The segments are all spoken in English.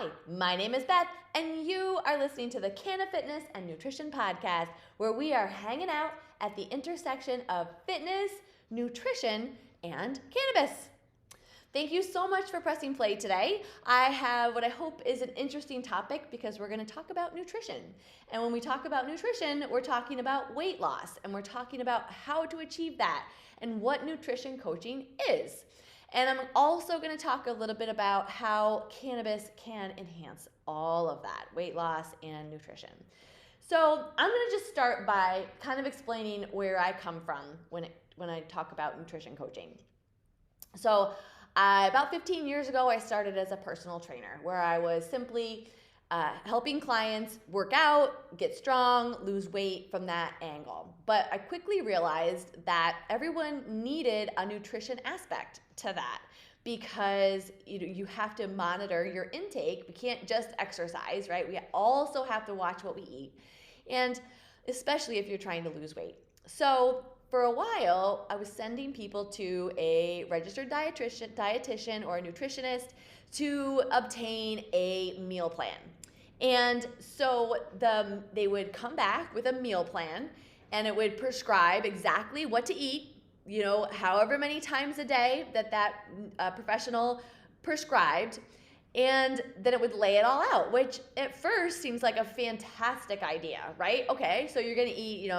Hi, my name is Beth, and you are listening to the Canna Fitness and Nutrition Podcast, where we are hanging out at the intersection of fitness, nutrition, and cannabis. Thank you so much for pressing play today. I have what I hope is an interesting topic because we're going to talk about nutrition. And when we talk about nutrition, we're talking about weight loss, and we're talking about how to achieve that and what nutrition coaching is. And I'm also going to talk a little bit about how cannabis can enhance all of that, weight loss and nutrition. So I'm going to just start by kind of explaining where I come from when I talk about nutrition coaching. So about 15 years ago, I started as a personal trainer where I was simply helping clients work out, get strong, lose weight from that angle. But I quickly realized that everyone needed a nutrition aspect to that because you have to monitor your intake. We can't just exercise, right? We also have to watch what we eat, and especially if you're trying to lose weight. So for a while, I was sending people to a registered dietitian or a nutritionist to obtain a meal plan. And so they would come back with a meal plan, and it would prescribe exactly what to eat, however many times a day that professional prescribed. And then it would lay it all out, which at first seems like a fantastic idea, right? Okay, so you're gonna eat,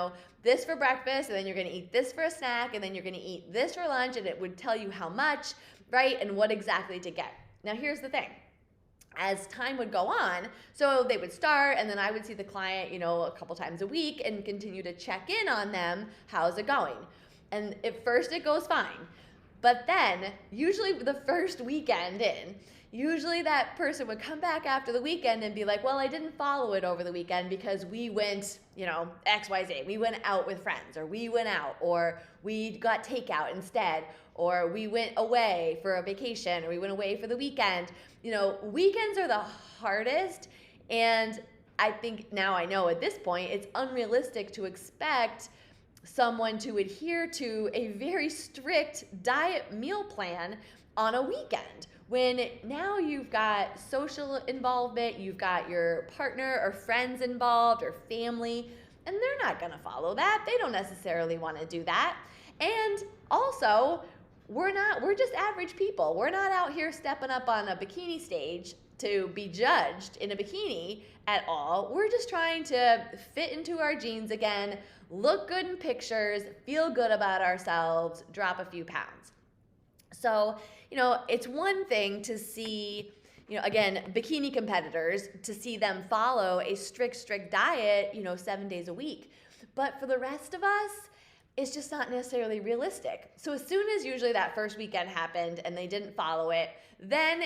this for breakfast, and then you're gonna eat this for a snack, and then you're gonna eat this for lunch, and it would tell you how much, right? And what exactly to get. Now here's the thing. As time would go on, so they would start, and then I would see the client, a couple times a week and continue to check in on them. How's it going? And at first it goes fine. But then, usually the first weekend in, usually that person would come back after the weekend and be like, well, I didn't follow it over the weekend because we went, XYZ. We went out with friends, or we went out, or we got takeout instead, or we went away for a vacation, or we went away for the weekend. Weekends are the hardest, and I think now I know at this point it's unrealistic to expect someone to adhere to a very strict diet meal plan on a weekend when now you've got social involvement, you've got your partner or friends involved or family, and they're not going to follow that. They don't necessarily want to do that. And also, we're just average people. We're not out here stepping up on a bikini stage to be judged in a bikini at all. We're just trying to fit into our jeans again, look good in pictures, feel good about ourselves, drop a few pounds. So, it's one thing to see, again, bikini competitors, to see them follow a strict diet, 7 days a week. But for the rest of us, it's just not necessarily realistic. So as soon as usually that first weekend happened and they didn't follow it, then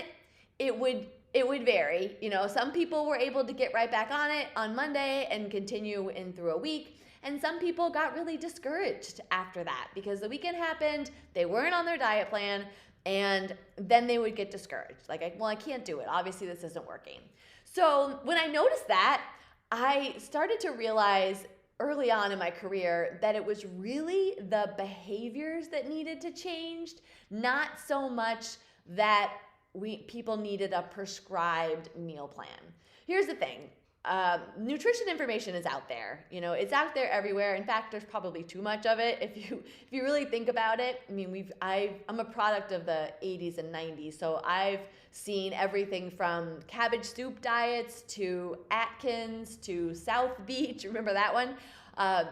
it would vary. Some people were able to get right back on it on Monday and continue in through a week. And some people got really discouraged after that because the weekend happened, they weren't on their diet plan, and then they would get discouraged. Like, I can't do it. Obviously, this isn't working. So when I noticed that, I started to realize early on in my career that it was really the behaviors that needed to change, not so much that people needed a prescribed meal plan. Here's the thing. Nutrition information is out there. It's out there everywhere. In fact, there's probably too much of it. If you really think about it, I mean, I'm a product of the 80s and 90s, so I've seen everything from cabbage soup diets to Atkins to South Beach. Remember that one?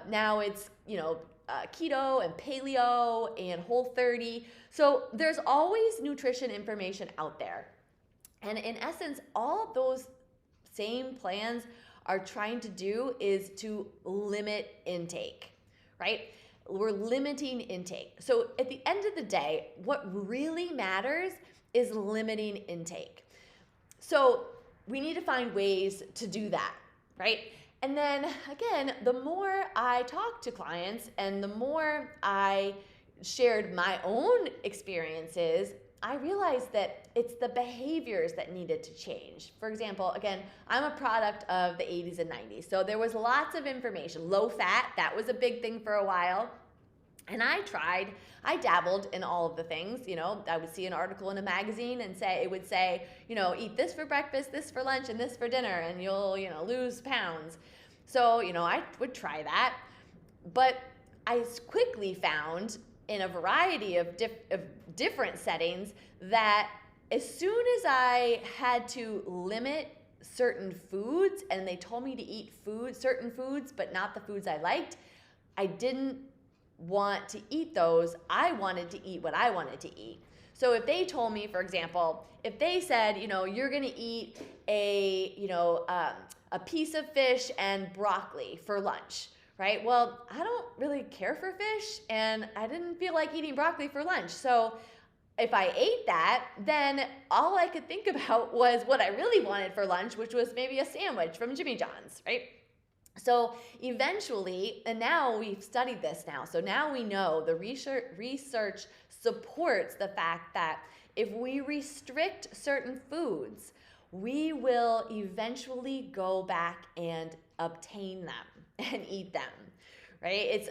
Now it's keto and paleo and Whole30. So there's always nutrition information out there, and in essence, all of those same plans are trying to do is to limit intake, right? We're limiting intake. So at the end of the day, what really matters is limiting intake. So we need to find ways to do that, right? And then again, the more I talked to clients and the more I shared my own experiences, I realized that it's the behaviors that needed to change. For example, again, I'm a product of the 80s and 90s. So there was lots of information. Low fat, that was a big thing for a while. And I dabbled in all of the things. I would see an article in a magazine and it would say, eat this for breakfast, this for lunch, and this for dinner, and you'll, lose pounds. So, I would try that. But I quickly found in a variety of different settings that as soon as I had to limit certain foods and they told me to eat certain foods, but not the foods I liked, I didn't want to eat those. I wanted to eat what I wanted to eat. So if they told me, for example, if they said, you're going to eat a piece of fish and broccoli for lunch, right? Well, I don't really care for fish and I didn't feel like eating broccoli for lunch. So if I ate that, then all I could think about was what I really wanted for lunch, which was maybe a sandwich from Jimmy John's, right? So eventually, and now we've studied this now, so now we know the research supports the fact that if we restrict certain foods, we will eventually go back and obtain them and eat them, right? It's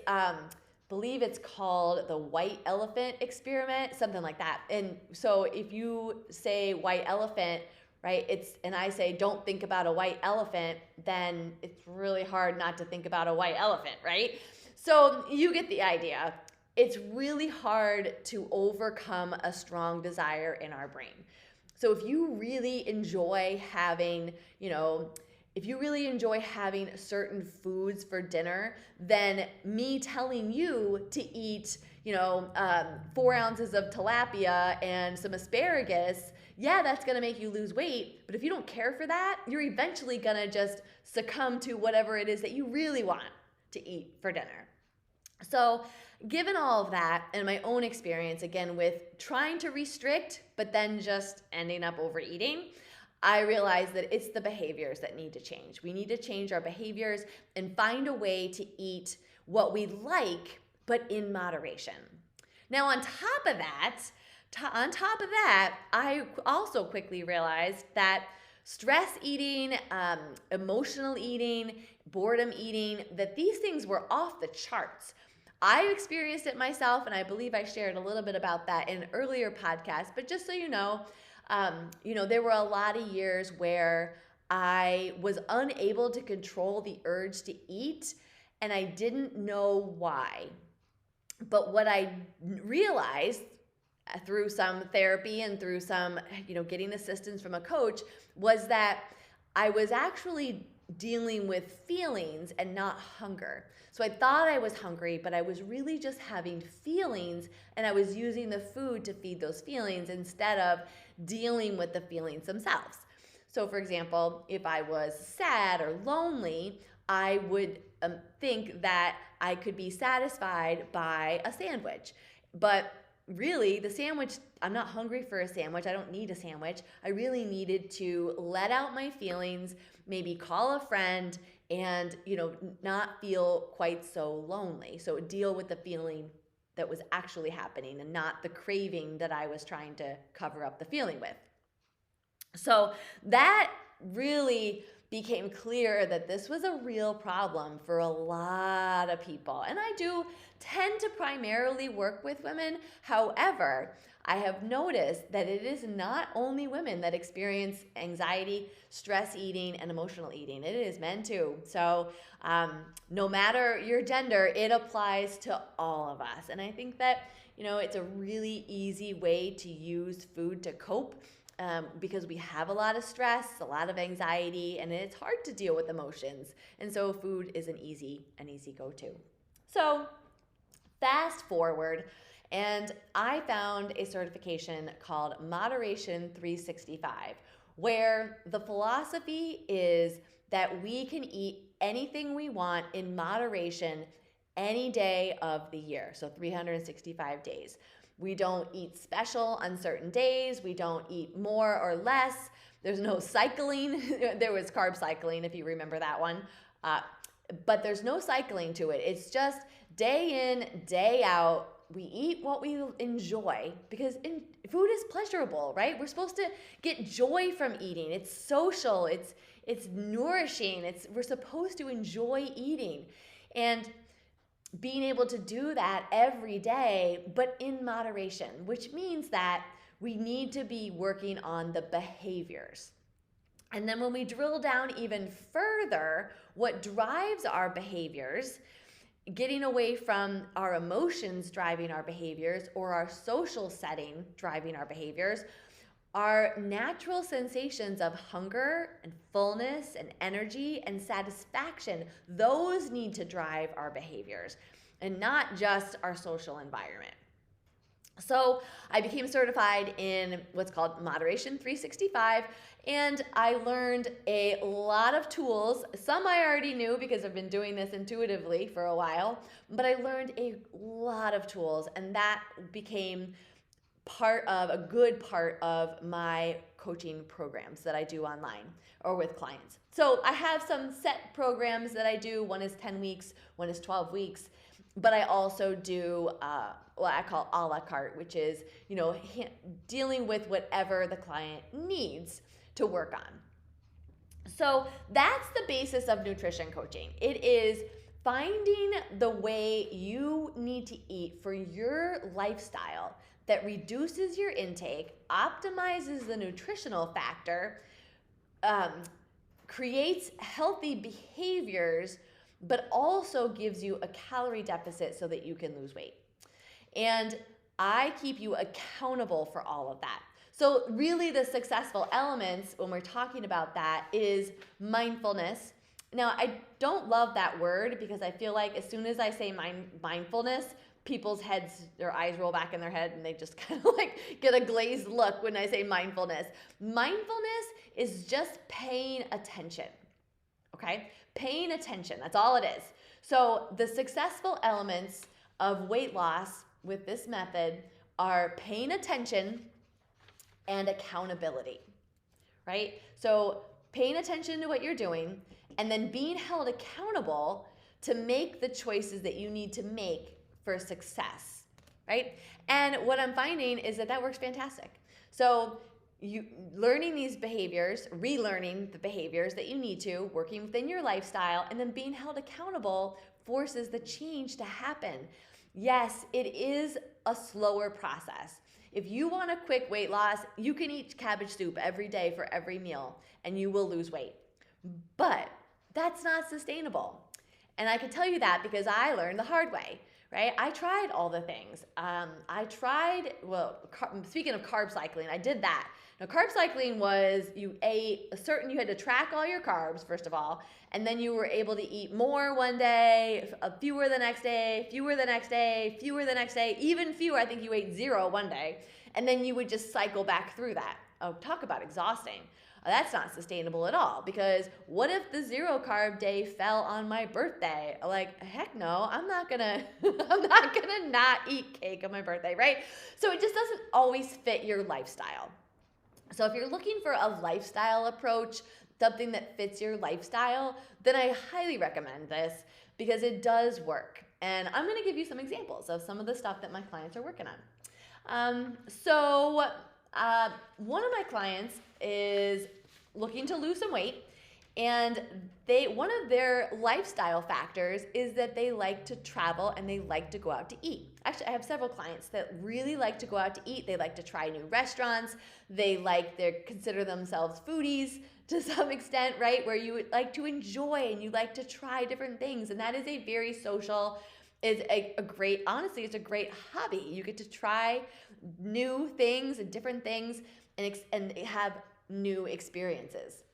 believe it's called the white elephant experiment, something like that. And so if you say white elephant, right, and I say don't think about a white elephant, then it's really hard not to think about a white elephant, right? So you get the idea. It's really hard to overcome a strong desire in our brain. So if you really enjoy having, certain foods for dinner, then me telling you to eat, 4 ounces of tilapia and some asparagus, yeah, that's going to make you lose weight. But if you don't care for that, you're eventually going to just succumb to whatever it is that you really want to eat for dinner. So given all of that and my own experience, again, with trying to restrict, but then just ending up overeating, I realized that it's the behaviors that need to change. We need to change our behaviors and find a way to eat what we like, but in moderation. Now, on top of that, I also quickly realized that stress eating, emotional eating, boredom eating, that these things were off the charts. I experienced it myself, and I believe I shared a little bit about that in an earlier podcast, but just so you know, there were a lot of years where I was unable to control the urge to eat, and I didn't know why. But what I realized through some therapy and through some, getting assistance from a coach was that I was actually dealing with feelings and not hunger. So I thought I was hungry, but I was really just having feelings, and I was using the food to feed those feelings instead of dealing with the feelings themselves. So for example, if I was sad or lonely, I would think that I could be satisfied by a sandwich. But really, the sandwich, I'm not hungry for a sandwich. I don't need a sandwich. I really needed to let out my feelings, maybe call a friend, and not feel quite so lonely. So deal with the feeling that was actually happening and not the craving that I was trying to cover up the feeling with. So that really became clear that this was a real problem for a lot of people. And I do tend to primarily work with women. However, I have noticed that it is not only women that experience anxiety, stress eating, and emotional eating. It is men too. So no matter your gender, it applies to all of us. And I think that, it's a really easy way to use food to cope. Because we have a lot of stress, a lot of anxiety, and it's hard to deal with emotions. And so food is an easy go-to. So fast forward, and I found a certification called Moderation 365, where the philosophy is that we can eat anything we want in moderation any day of the year, so 365 days. We don't eat special on certain days. We don't eat more or less. There's no cycling. There was carb cycling, if you remember that one. But there's no cycling to it. It's just day in, day out. We eat what we enjoy because food is pleasurable, right? We're supposed to get joy from eating. It's social. It's nourishing. We're supposed to enjoy eating. And being able to do that every day, but in moderation, which means that we need to be working on the behaviors. And then when we drill down even further, what drives our behaviors, getting away from our emotions driving our behaviors or our social setting driving our behaviors, our natural sensations of hunger and fullness and energy and satisfaction, those need to drive our behaviors and not just our social environment. So I became certified in what's called Moderation 365, and I learned a lot of tools. Some I already knew because I've been doing this intuitively for a while, but I learned a lot of tools, and that became a good part of my coaching programs that I do online or with clients. So I have some set programs that I do. One is 10 weeks, one is 12 weeks. But I also do what I call a la carte, which is, dealing with whatever the client needs to work on. So that's the basis of nutrition coaching. It is finding the way you need to eat for your lifestyle that reduces your intake, optimizes the nutritional factor, creates healthy behaviors, but also gives you a calorie deficit so that you can lose weight. And I keep you accountable for all of that. So really the successful elements when we're talking about that is mindfulness. Now, I don't love that word because I feel like as soon as I say mindfulness, people's heads, their eyes roll back in their head and they just kind of like get a glazed look when I say mindfulness. Mindfulness is just paying attention, okay? Paying attention, that's all it is. So the successful elements of weight loss with this method are paying attention and accountability, right? So paying attention to what you're doing and then being held accountable to make the choices that you need to make for success, right? And what I'm finding is that works fantastic. So you learning these behaviors, relearning the behaviors that you need to, working within your lifestyle, and then being held accountable forces the change to happen. Yes, it is a slower process. If you want a quick weight loss, you can eat cabbage soup every day for every meal and you will lose weight. But that's not sustainable. And I can tell you that because I learned the hard way. Right? I tried all the things. Speaking of carb cycling, I did that. Now, carb cycling was you had to track all your carbs, first of all, and then you were able to eat more one day, fewer the next day, fewer the next day, fewer the next day, even fewer. I think you ate 0 one day, and then you would just cycle back through that. Oh, talk about exhausting. That's not sustainable at all because what if the 0 carb day fell on my birthday? Like, heck no, I'm not gonna not eat cake on my birthday, right? So it just doesn't always fit your lifestyle. So if you're looking for a lifestyle approach, something that fits your lifestyle, then I highly recommend this because it does work. And I'm gonna give you some examples of some of the stuff that my clients are working on. One of my clients is looking to lose some weight, and one of their lifestyle factors is that they like to travel and they like to go out to eat. Actually, I have several clients that really like to go out to eat. They like to try new restaurants. They consider themselves foodies to some extent, right? Where you like to enjoy and you like to try different things, and that is a very social. Honestly, it's a great hobby. You get to try new things and different things and have new experiences.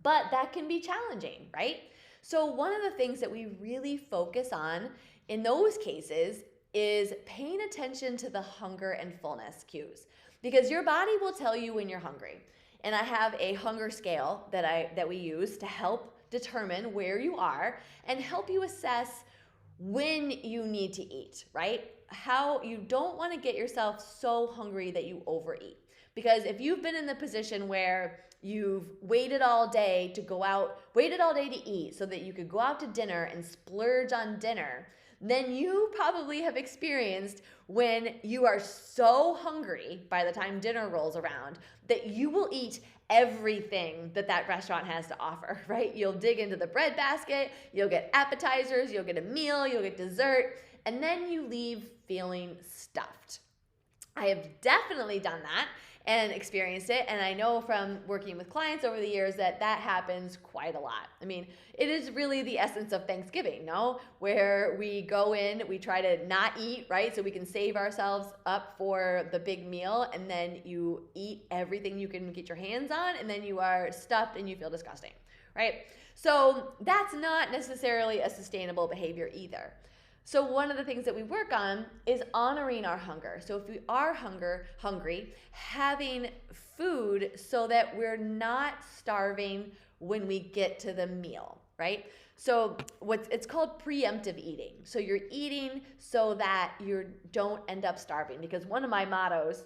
But that can be challenging, right? So one of the things that we really focus on in those cases is paying attention to the hunger and fullness cues, because your body will tell you when you're hungry. And I have a hunger scale that we use to help determine where you are and help you assess when you need to eat, right? How you don't want to get yourself so hungry that you overeat. Because if you've been in the position where you've waited all day to eat so that you could go out to dinner and splurge on dinner, then you probably have experienced when you are so hungry by the time dinner rolls around that you will eat everything that restaurant has to offer, right? You'll dig into the bread basket, you'll get appetizers, you'll get a meal, you'll get dessert, and then you leave feeling stuffed. I have definitely done that and experienced it, and I know from working with clients over the years that happens quite a lot. I mean, it is really the essence of Thanksgiving, no? Where we go in, we try to not eat, right? So we can save ourselves up for the big meal, and then you eat everything you can get your hands on, and then you are stuffed and you feel disgusting, right? So that's not necessarily a sustainable behavior either. So one of the things that we work on is honoring our hunger. So if we are hungry, having food so that we're not starving when we get to the meal, right? So it's called preemptive eating. So you're eating so that you don't end up starving, because one of my mottos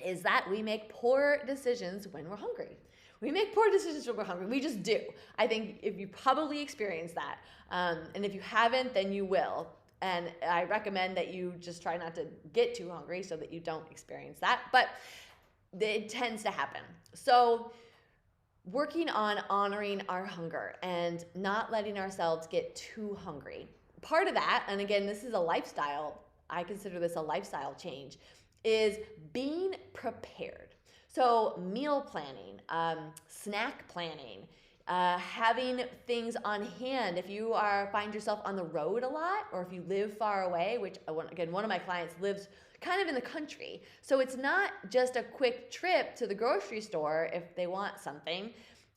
is that we make poor decisions when we're hungry. We make poor decisions when we're hungry. We just do. I think if you probably experienced that, and if you haven't, then you will. And I recommend that you just try not to get too hungry so that you don't experience that. But it tends to happen. So working on honoring our hunger and not letting ourselves get too hungry. Part of that, and again, this is a lifestyle, I consider this a lifestyle change, is being prepared. So meal planning, snack planning, having things on hand. If you find yourself on the road a lot, or if you live far away, which again, one of my clients lives kind of in the country. So it's not just a quick trip to the grocery store if they want something.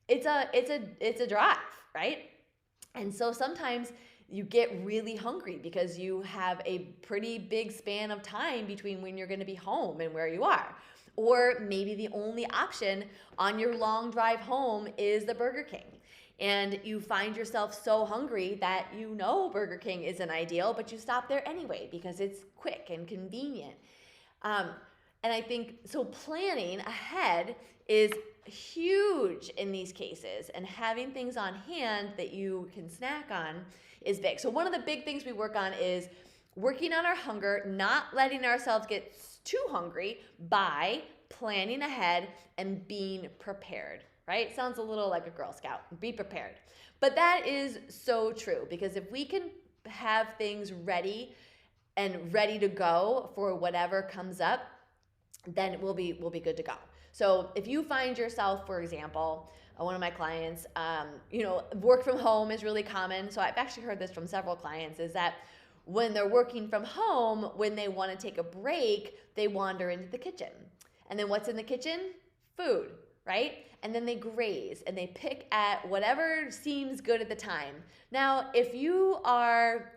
It's a drive, right? And so sometimes you get really hungry because you have a pretty big span of time between when you're going to be home and where you are. Or maybe the only option on your long drive home is the Burger King. And you find yourself so hungry that you know Burger King isn't ideal, but you stop there anyway because it's quick and convenient. And I think, so planning ahead is huge in these cases, and having things on hand that you can snack on is big. So one of the big things we work on is working on our hunger, not letting ourselves get too hungry by planning ahead and being prepared, right? Sounds a little like a Girl Scout. Be prepared. But that is so true, because if we can have things ready and ready to go for whatever comes up, then we'll be good to go. So if you find yourself, for example, one of my clients, work from home is really common. So I've actually heard this from several clients, is that when they're working from home, when they want to take a break, they wander into the kitchen. And then what's in the kitchen? Food, right? And then they graze and they pick at whatever seems good at the time. Now, if you are,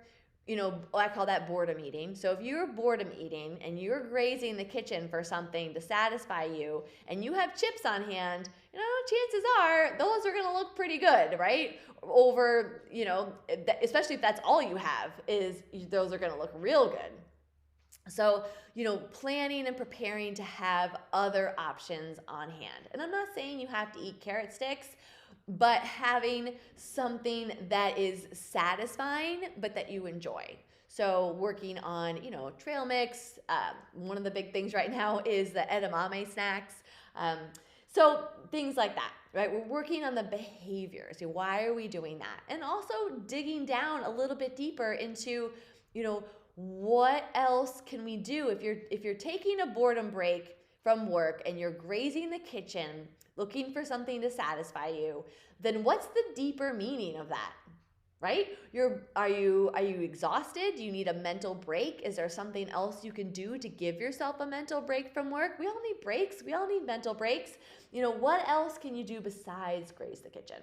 I call that boredom eating. So if you're boredom eating and you're grazing the kitchen for something to satisfy you, and you have chips on hand, chances are those are going to look pretty good, right? Over, especially if that's all you have, is those are going to look real good. So, planning and preparing to have other options on hand. And I'm not saying you have to eat carrot sticks, but having something that is satisfying, but that you enjoy. So working on, trail mix. One of the big things right now is the edamame snacks. So things like that, right? We're working on the behaviors. Why are we doing that? And also digging down a little bit deeper into, what else can we do? If you're taking a boredom break from work and you're grazing the kitchen, looking for something to satisfy you, then what's the deeper meaning of that? Right? Are you exhausted? Do you need a mental break? Is there something else you can do to give yourself a mental break from work? We all need breaks. We all need mental breaks. What else can you do besides graze the kitchen,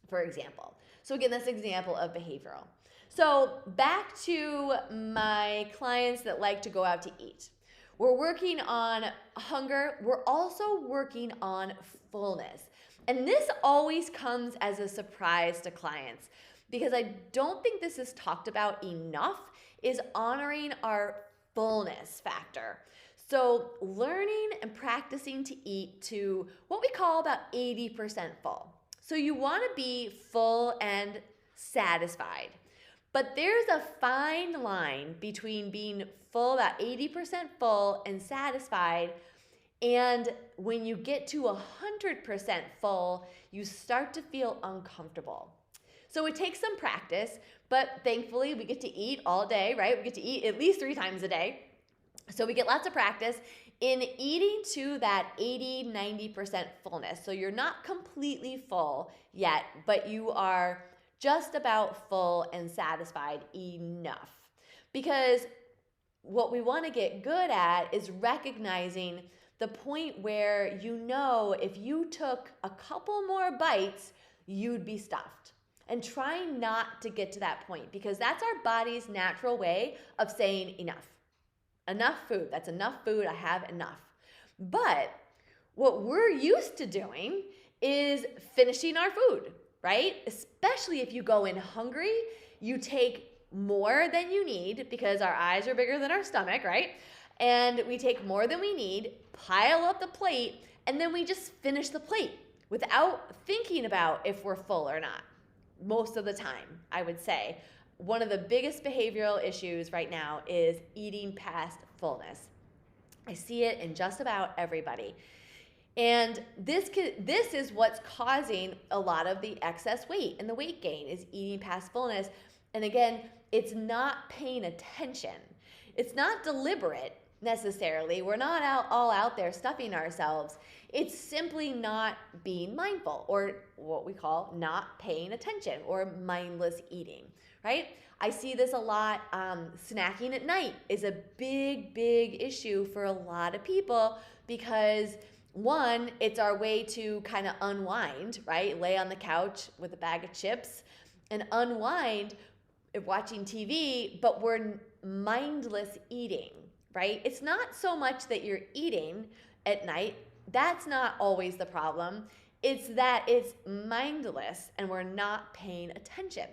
for example? So again, that's an example of behavioral. So back to my clients that like to go out to eat. We're working on hunger. We're also working on fullness. And this always comes as a surprise to clients, because I don't think this is talked about enough, is honoring our fullness factor. So learning and practicing to eat to what we call about 80% full. So you want to be full and satisfied. But there's a fine line between being full, about 80% full and satisfied, and when you get to 100% full, you start to feel uncomfortable. So it takes some practice, but thankfully we get to eat all day, right? We get to eat at least 3 times a day. So we get lots of practice in eating to that 80-90% fullness. So you're not completely full yet, but you are just about full and satisfied enough. Because what we want to get good at is recognizing the point where you know if you took a couple more bites, you'd be stuffed. And try not to get to that point, because that's our body's natural way of saying enough. Enough food. That's enough food. I have enough. But what we're used to doing is finishing our food, right? Especially if you go in hungry, you take more than you need because our eyes are bigger than our stomach, right? And we take more than we need, pile up the plate, and then we just finish the plate without thinking about if we're full or not. Most of the time, I would say. One of the biggest behavioral issues right now is eating past fullness. I see it in just about everybody. And this is what's causing a lot of the excess weight and the weight gain, is eating past fullness. And again, it's not paying attention. It's not deliberate necessarily. We're not all out there stuffing ourselves. It's simply not being mindful, or what we call not paying attention, or mindless eating, right? I see this a lot. Snacking at night is a big, big issue for a lot of people because, one, it's our way to kind of unwind, right? Lay on the couch with a bag of chips and unwind watching TV, but we're mindless eating, right? It's not so much that you're eating at night. That's not always the problem. It's that it's mindless and we're not paying attention.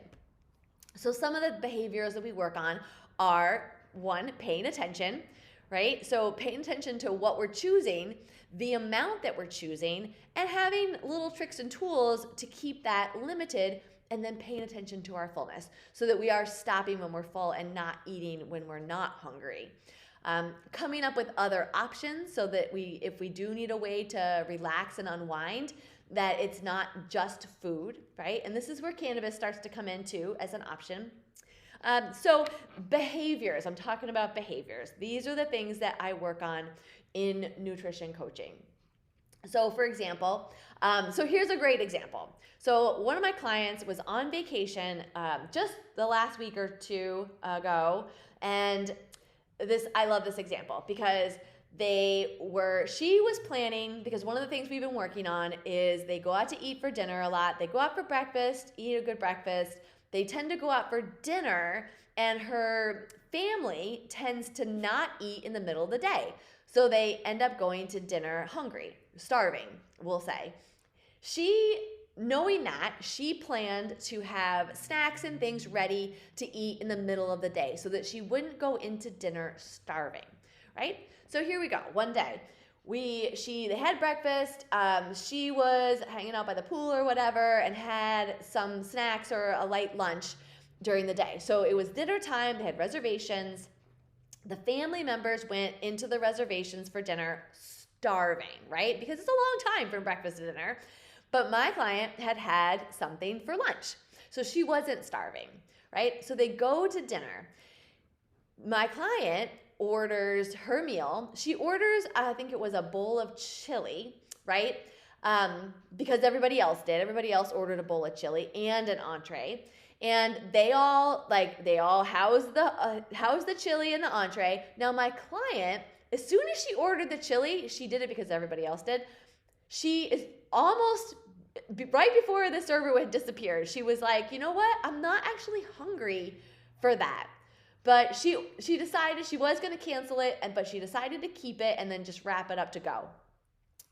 So some of the behaviors that we work on are, one, paying attention, right? So paying attention to what we're choosing, the amount that we're choosing, and having little tricks and tools to keep that limited, and then paying attention to our fullness so that we are stopping when we're full and not eating when we're not hungry. Coming up with other options so that if we do need a way to relax and unwind, that it's not just food, right? And this is where cannabis starts to come in too as an option. So behaviors, I'm talking about behaviors. These are the things that I work on in nutrition coaching. So for example, so here's a great example. So one of my clients was on vacation just the last week or two ago, and I love this example because she was planning, because one of the things we've been working on is they go out to eat for dinner a lot. They go out for breakfast, eat a good breakfast. They tend to go out for dinner, and her family tends to not eat in the middle of the day. So they end up going to dinner hungry, starving, we'll say. Knowing that, she planned to have snacks and things ready to eat in the middle of the day so that she wouldn't go into dinner starving, right? So here we go. One day, they had breakfast. She was hanging out by the pool or whatever and had some snacks or a light lunch during the day. So it was dinner time. They had reservations. The family members went into the reservations for dinner starving, right? Because it's a long time from breakfast to dinner. But my client had something for lunch. So she wasn't starving, right? So they go to dinner. My client orders her meal. She orders, I think it was a bowl of chili, right? Because everybody else did. Everybody else ordered a bowl of chili and an entree. And they all house the chili and the entree. Now my client, as soon as she ordered the chili, she did it because everybody else did. She is almost right before the server had disappeared. She was like, you know what? I'm not actually hungry for that. But she decided she was going to cancel it, but she decided to keep it and then just wrap it up to go.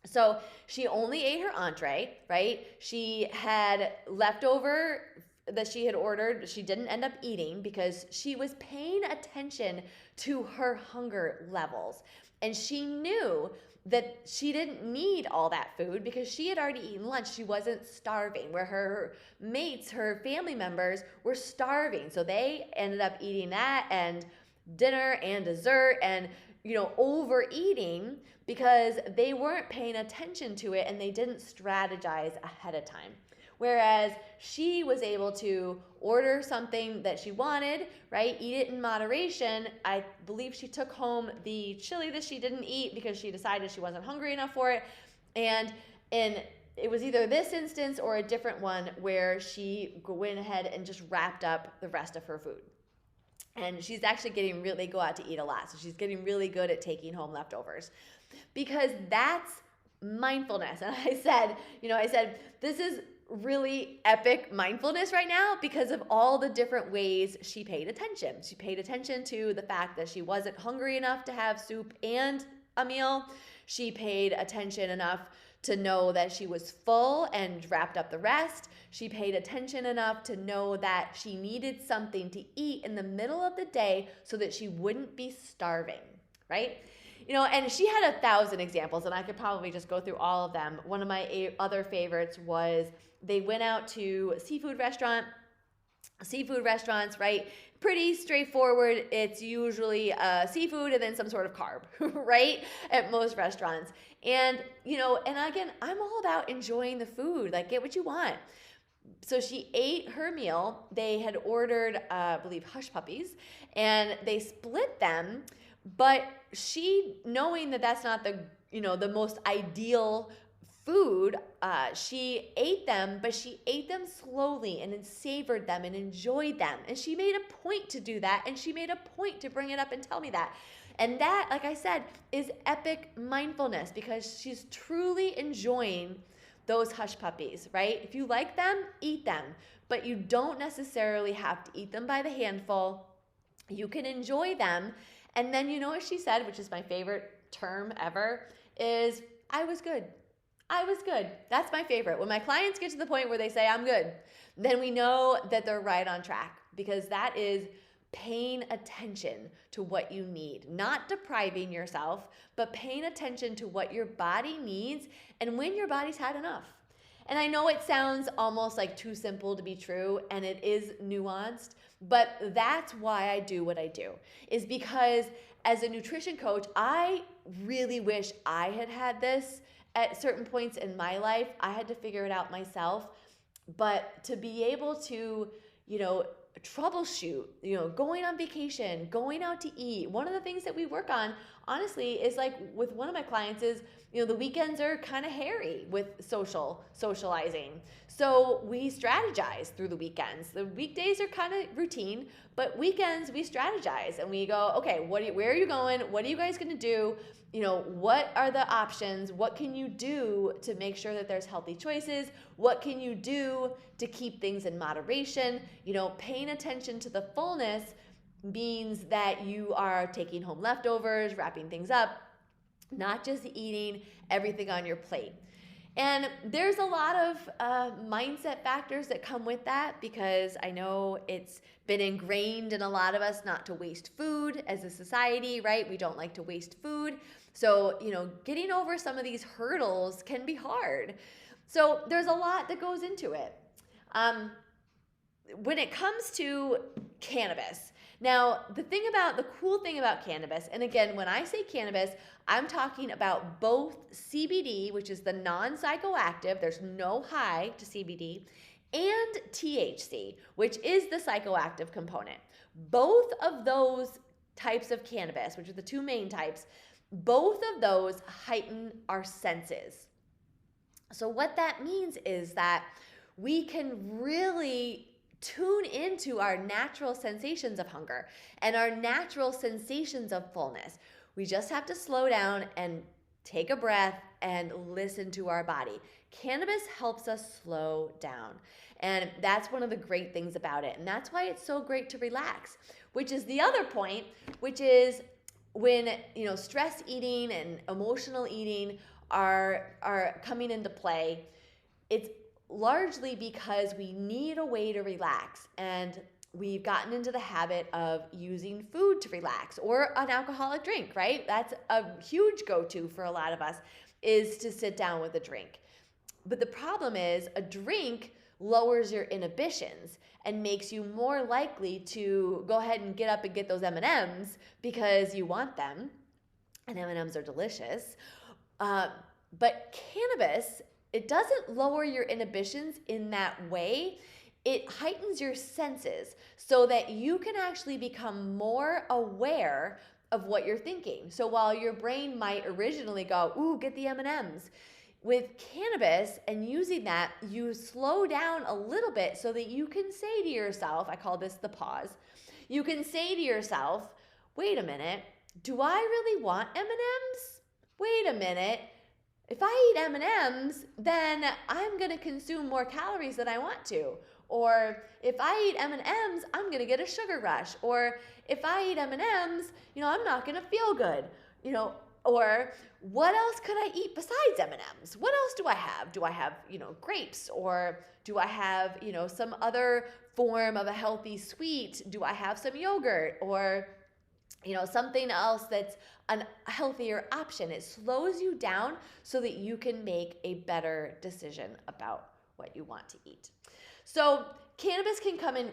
So she only ate her entree, right? She had leftover that she had ordered, she didn't end up eating because she was paying attention to her hunger levels. And she knew that she didn't need all that food because she had already eaten lunch. She wasn't starving, where her mates, her family members were starving. So they ended up eating that and dinner and dessert and, overeating because they weren't paying attention to it and they didn't strategize ahead of time. Whereas she was able to order something that she wanted, right? Eat it in moderation. I believe she took home the chili that she didn't eat because she decided she wasn't hungry enough for it. And it was either this instance or a different one where she went ahead and just wrapped up the rest of her food. And she's actually they go out to eat a lot. So she's getting really good at taking home leftovers because that's mindfulness. And I said, this is really epic mindfulness right now because of all the different ways she paid attention. She paid attention to the fact that she wasn't hungry enough to have soup and a meal. She paid attention enough to know that she was full and wrapped up the rest. She paid attention enough to know that she needed something to eat in the middle of the day so that she wouldn't be starving, right? And she had 1,000 examples, and I could probably just go through all of them. One of my other favorites was they went out to seafood restaurants, right? Pretty straightforward. It's usually seafood and then some sort of carb, right? At most restaurants. And, and again, I'm all about enjoying the food. Like, get what you want. So she ate her meal. They had ordered, I believe, hush puppies, and they split them. But she, knowing that that's not the most ideal food, she ate them, but she ate them slowly and then savored them and enjoyed them. And she made a point to do that, and she made a point to bring it up and tell me that. And that, like I said, is epic mindfulness because she's truly enjoying those hush puppies, right? If you like them, eat them, but you don't necessarily have to eat them by the handful. You can enjoy them. And then what she said, which is my favorite term ever, is I was good. I was good. That's my favorite. When my clients get to the point where they say I'm good, then we know that they're right on track because that is paying attention to what you need, not depriving yourself, but paying attention to what your body needs and when your body's had enough. And I know it sounds almost like too simple to be true, and it is nuanced, but that's why I do what I do, is because as a nutrition coach, I really wish I had this at certain points in my life. I had to figure it out myself, but to be able to, troubleshoot, going on vacation, going out to eat. One of the things that we work on, honestly, is like with one of my clients is, the weekends are kind of hairy with socializing. So we strategize through the weekends. The weekdays are kind of routine, but weekends we strategize and we go, okay, where are you going? What are you guys going to do? What are the options? What can you do to make sure that there's healthy choices? What can you do to keep things in moderation? Paying attention to the fullness means that you are taking home leftovers, wrapping things up, not just eating everything on your plate. And there's a lot of mindset factors that come with that because I know it's been ingrained in a lot of us not to waste food as a society, right? We don't like to waste food. So, getting over some of these hurdles can be hard. So there's a lot that goes into it. When it comes to cannabis, now the cool thing about cannabis, and again, when I say cannabis, I'm talking about both CBD, which is the non-psychoactive, there's no high to CBD, and THC, which is the psychoactive component. Both of those types of cannabis, which are the two main types, both of those heighten our senses. So what that means is that we can really tune into our natural sensations of hunger and our natural sensations of fullness. We just have to slow down and take a breath and listen to our body. Cannabis helps us slow down. And that's one of the great things about it. And that's why it's so great to relax, which is the other point, which is when, stress eating and emotional eating are coming into play, it's largely because we need a way to relax, and we've gotten into the habit of using food to relax, or an alcoholic drink, right? That's a huge go-to for a lot of us, is to sit down with a drink. But the problem is a drink lowers your inhibitions and makes you more likely to go ahead and get up and get those M&Ms because you want them, and M&Ms are delicious. But cannabis, it doesn't lower your inhibitions in that way. It heightens your senses so that you can actually become more aware of what you're thinking. So while your brain might originally go, ooh, get the M&Ms, with cannabis and using that, you slow down a little bit so that you can say to yourself, I call this the pause, you can say to yourself, wait a minute, do I really want M&Ms? Wait a minute, if I eat M&Ms, then I'm going to consume more calories than I want to. Or if I eat M&Ms, I'm going to get a sugar rush. Or if I eat M&Ms, I'm not going to feel good. Or what else could I eat besides M&Ms? What else do I have? Do I have, grapes? Or do I have, some other form of a healthy sweet? Do I have some yogurt? Or, something else that's a healthier option? It slows you down so that you can make a better decision about what you want to eat. So cannabis can come in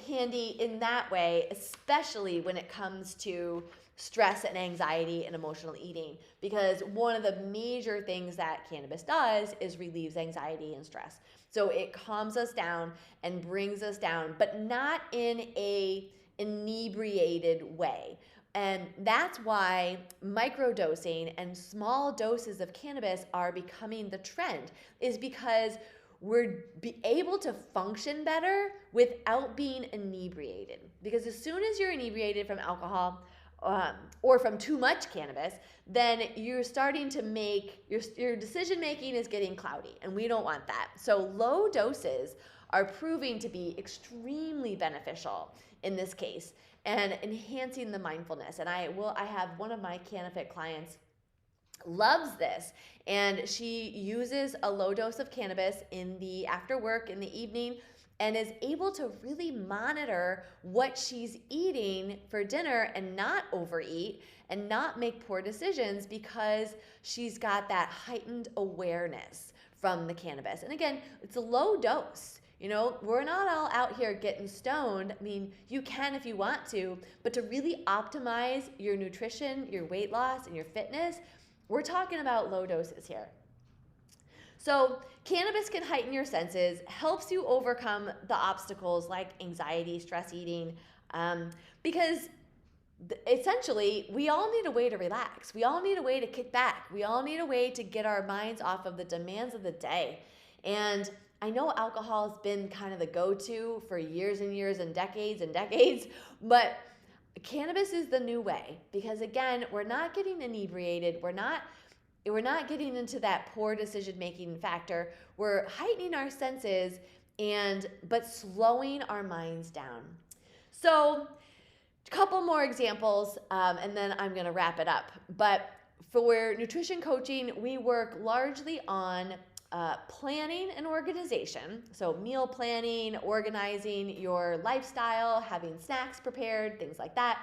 handy in that way, especially when it comes to stress and anxiety and emotional eating, because one of the major things that cannabis does is relieves anxiety and stress. So it calms us down and brings us down, but not in a inebriated way. And that's why microdosing and small doses of cannabis are becoming the trend, is because we're able to function better without being inebriated. Because as soon as you're inebriated from alcohol, or from too much cannabis, then you're starting to make, your decision making is getting cloudy, and we don't want that. So low doses are proving to be extremely beneficial in this case, and enhancing the mindfulness. And I have one of my CannaFit clients loves this, and she uses a low dose of cannabis in the after work in the evening, and is able to really monitor what she's eating for dinner and not overeat and not make poor decisions, because she's got that heightened awareness from the cannabis. And again, it's a low dose. We're not all out here getting stoned. I mean, you can if you want to, but to really optimize your nutrition, your weight loss, and your fitness, we're talking about low doses here. So cannabis can heighten your senses, helps you overcome the obstacles like anxiety, stress eating, because essentially we all need a way to relax. We all need a way to kick back. We all need a way to get our minds off of the demands of the day. And I know alcohol has been kind of the go-to for years and years and decades, but cannabis is the new way, because again, we're not getting inebriated. We're not getting into that poor decision-making factor. We're heightening our senses, but slowing our minds down. So a couple more examples, and then I'm gonna wrap it up. But for nutrition coaching, we work largely on planning and organization. So meal planning, organizing your lifestyle, having snacks prepared, things like that.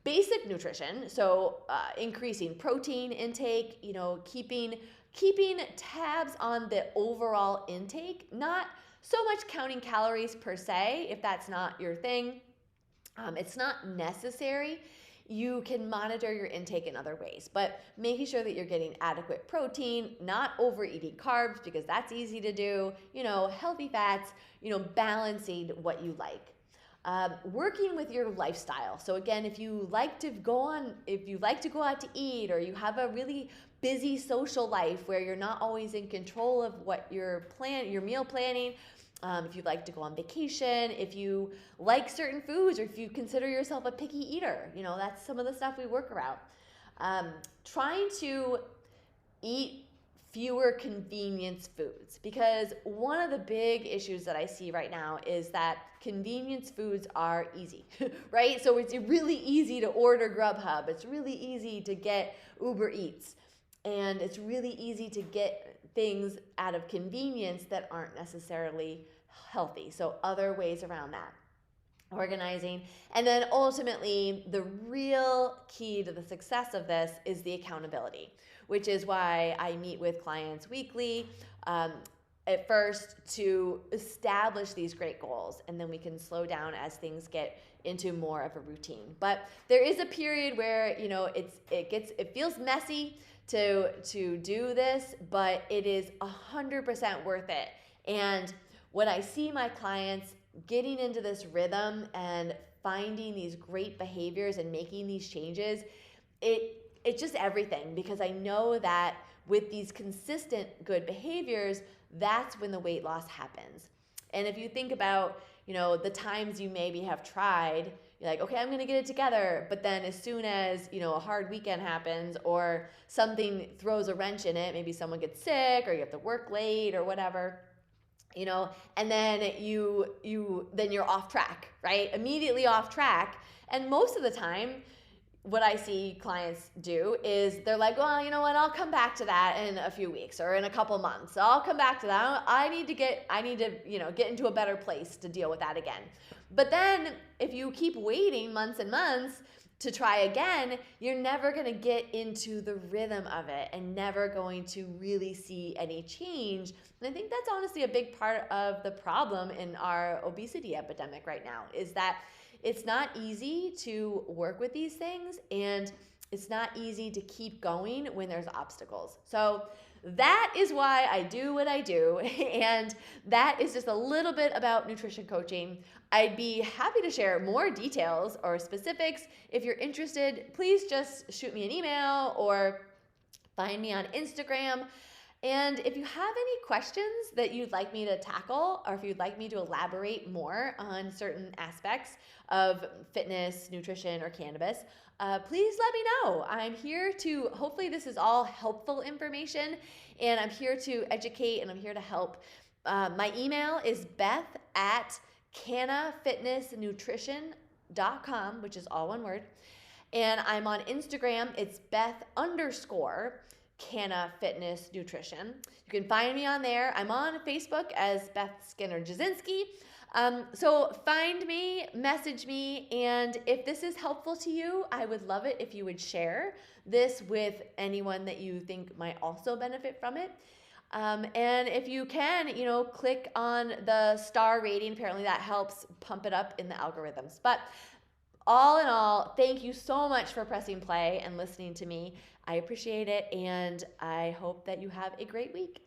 Basic nutrition, so increasing protein intake, keeping tabs on the overall intake, not so much counting calories per se, if that's not your thing. It's not necessary. You can monitor your intake in other ways, but making sure that you're getting adequate protein, not overeating carbs, because that's easy to do, healthy fats, balancing what you like. Working with your lifestyle. So again, if you like to go out to eat, or you have a really busy social life where you're not always in control of what your meal planning, if you like to go on vacation, if you like certain foods, or if you consider yourself a picky eater, that's some of the stuff we work around. Trying to eat fewer convenience foods, because one of the big issues that I see right now is that convenience foods are easy, right? So it's really easy to order Grubhub. It's really easy to get Uber Eats, and it's really easy to get things out of convenience that aren't necessarily healthy. So other ways around that. Organizing. And then ultimately, the real key to the success of this is the accountability, which is why I meet with clients weekly. At first to establish these great goals, and then we can slow down as things get into more of a routine. But there is a period where it feels messy to do this, but it is 100% worth it. And when I see my clients getting into this rhythm and finding these great behaviors and making these changes, it's just everything, because I know that with these consistent good behaviors, that's when the weight loss happens. And if you think about, the times you maybe have tried, you're like, okay, I'm going to get it together. But then as soon as, a hard weekend happens or something throws a wrench in it, maybe someone gets sick or you have to work late or whatever, and then you're off track, right? Immediately off track. And most of the time, what I see clients do is they're like, well, you know what, I'll come back to that in a few weeks or in a couple months. I'll come back to that. I need to get into a better place to deal with that again. But then if you keep waiting months and months to try again, you're never going to get into the rhythm of it and never going to really see any change. And I think that's honestly a big part of the problem in our obesity epidemic right now, is that it's not easy to work with these things, and it's not easy to keep going when there's obstacles. So that is why I do what I do, and that is just a little bit about nutrition coaching. I'd be happy to share more details or specifics. If you're interested, please just shoot me an email or find me on Instagram. And if you have any questions that you'd like me to tackle, or if you'd like me to elaborate more on certain aspects of fitness, nutrition, or cannabis, please let me know. I'm here to, hopefully this is all helpful information, and I'm here to educate and I'm here to help. My email is beth@cannafitnessnutrition.com, which is all one word. And I'm on Instagram. It's Beth_Canna Fitness Nutrition. You can find me on there. I'm on Facebook as Beth Skinner Jasinski. So find me, message me, and if this is helpful to you, I would love it if you would share this with anyone that you think might also benefit from it. And if you can, click on the star rating. Apparently that helps pump it up in the algorithms. But all in all, thank you so much for pressing play and listening to me. I appreciate it, and I hope that you have a great week.